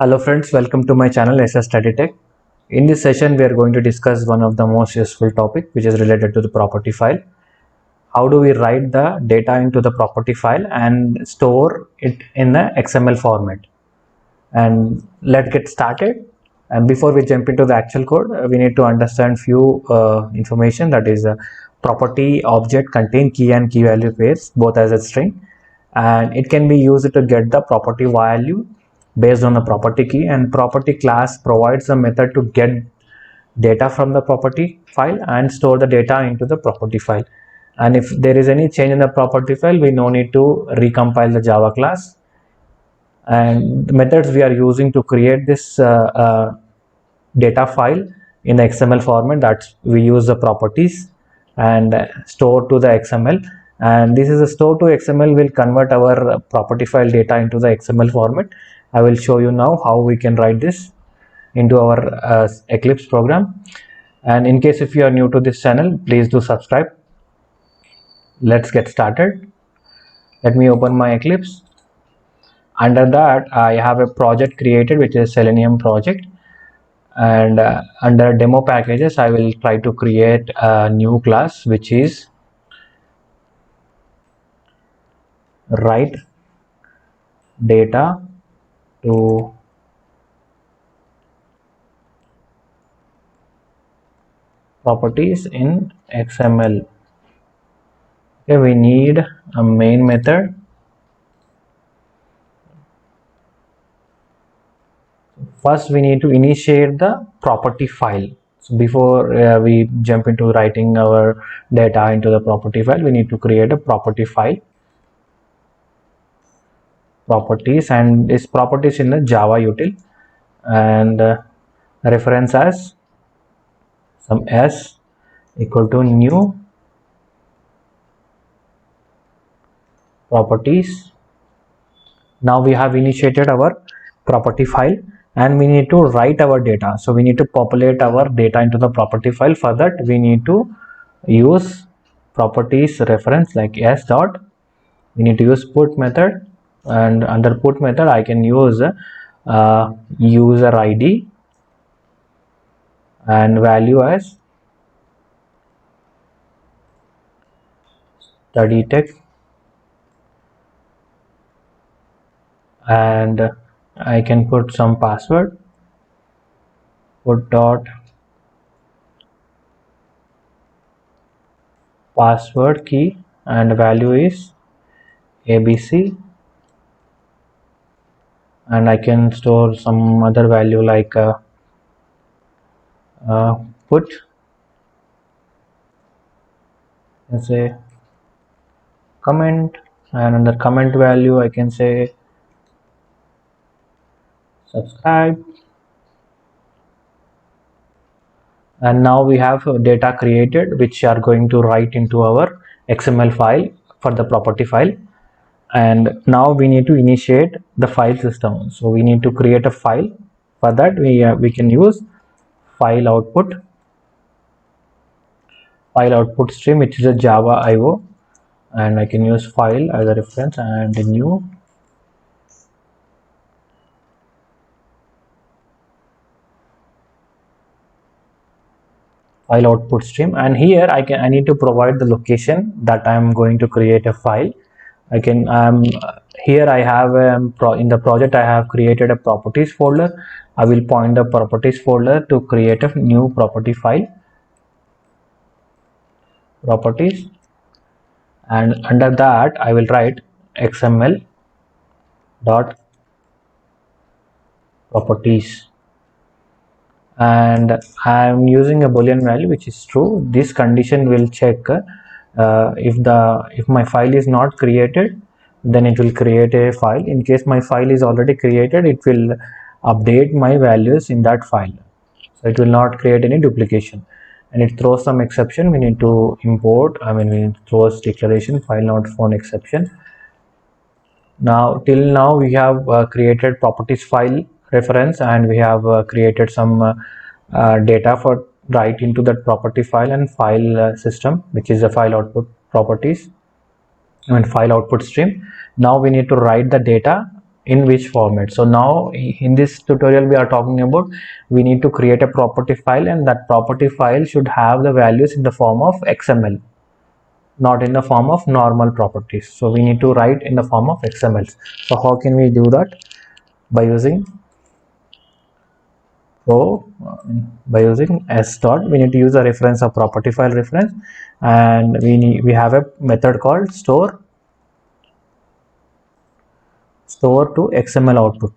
Hello friends, welcome to my channel SS Study Tech. In this session, we are going to discuss one of the most useful topic which is related to the property file. How do we write the data into the property file and store it in the XML format? And let's get started. And before we jump into the actual code, we need to understand few information, that is property object contain key and key value pairs both as a string, and it can be used to get the property value based on the property key, and property class provides a method to get data from the property file and store the data into the property file. And if there is any change in the property file, we no need to recompile the Java class. And the methods we are using to create this data file in the XML format, that we use the properties and store to the XML. And this is a store to XML will convert our property file data into the XML format. I will show you now how we can write this into our Eclipse program. And in case if you are new to this channel, please do subscribe. Let's get started. Let me open my Eclipse. Under that, I have a project created which is Selenium project, and under demo packages I will try to create a new class which is write data to properties in XML. Okay, we need a main method. First we need to initiate the property file. So before we jump into writing our data into the property file, we need to create a property file, properties, and this properties in the Java util, and reference as some s equal to new properties. Now we have initiated our property file and we need to write our data. So we need to populate our data into the property file. For that we need to use properties reference like s dot. We need to use put method, and under put method I can use user ID and value as study tech, and I can put some password, put dot password key, and value is ABC, and I can store some other value like put, let's say comment, and under comment value I can say subscribe. And now we have data created which are going to write into our XML file for the property file. And now we need to initiate the file system. So we need to create a file. For that we can use file output stream, which is a Java IO, and I can use file as a reference and new file output stream. And here I need to provide the location that I am going to create a file. Here I have in the project I have created a properties folder. I will point the properties folder to create a new property file, properties, and under that I will write XML dot properties, and I am using a boolean value which is true. This condition will check if my file is not created, then it will create a file. In case my file is already created, it will update my values in that file, so it will not create any duplication. And it throws some exception. We need to import, we need to throw declaration file not found exception. Now till now we have created properties file reference, and we have created some data for write into that property file and file system, which is a file output properties and file output stream. Now we need to write the data in which format. So now in this tutorial we are talking about we need to create a property file, and that property file should have the values in the form of XML, not in the form of normal properties. So we need to write in the form of XML. So how can we do that? By using s dot, we need to use a reference of property file reference, and we have a method called store to XML output,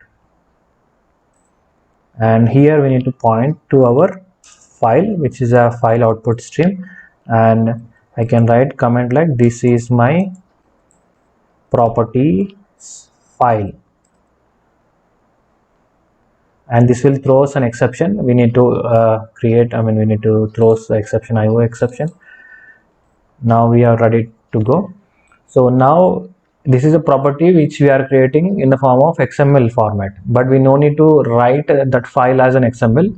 and here we need to point to our file, which is a file output stream, and I can write comment like this is my property file, and this will throw us an exception. We need to we need to throw the exception, IO exception. Now we are ready to go. So now this is a property which we are creating in the form of XML format, but we no need to write that file as an XML.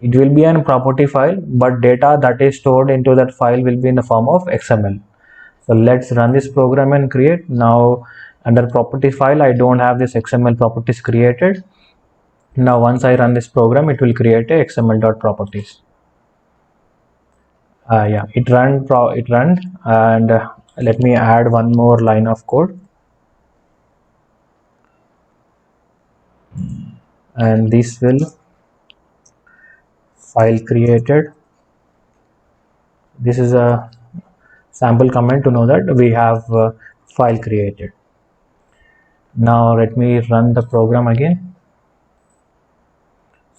It will be a property file, but data that is stored into that file will be in the form of XML. So let's run this program and create. Now under property file, I don't have this XML properties created. Now once I run this program, it will create a XML.properties. Yeah, it ran, and let me add one more line of code, and this will file created. This is a sample comment to know that we have file created. Now let me run the program again.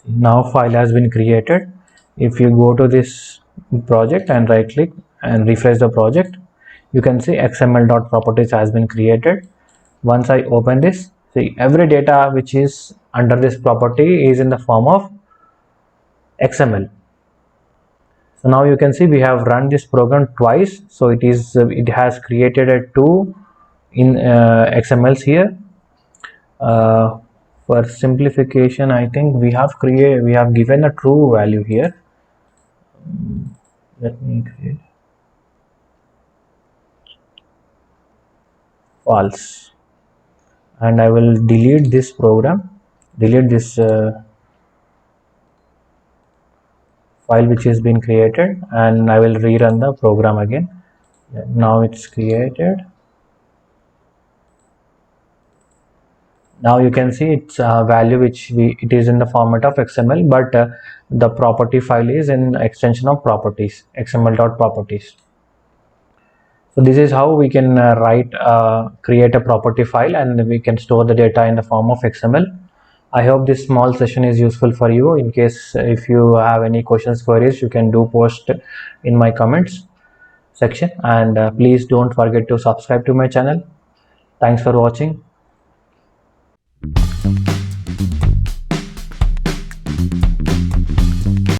Now file has been created. If you go to this project and right click and refresh the project, you can see XML.properties has been created. Once I open this, see every data which is under this property is in the form of XML. So now you can see we have run this program twice. So it has created a 2 in XMLs here. For simplification, I think we have given a true value here. Let me create false, and I will delete this program, delete this file which has been created, and I will rerun the program again. Now it's created. Now you can see its value which it is in the format of XML, but the property file is in extension of properties, XML.properties. So this is how we can create a property file, and we can store the data in the form of XML. I hope this small session is useful for you. In case if you have any questions, queries, you can do post in my comments section, and please don't forget to subscribe to my channel. Thanks for watching.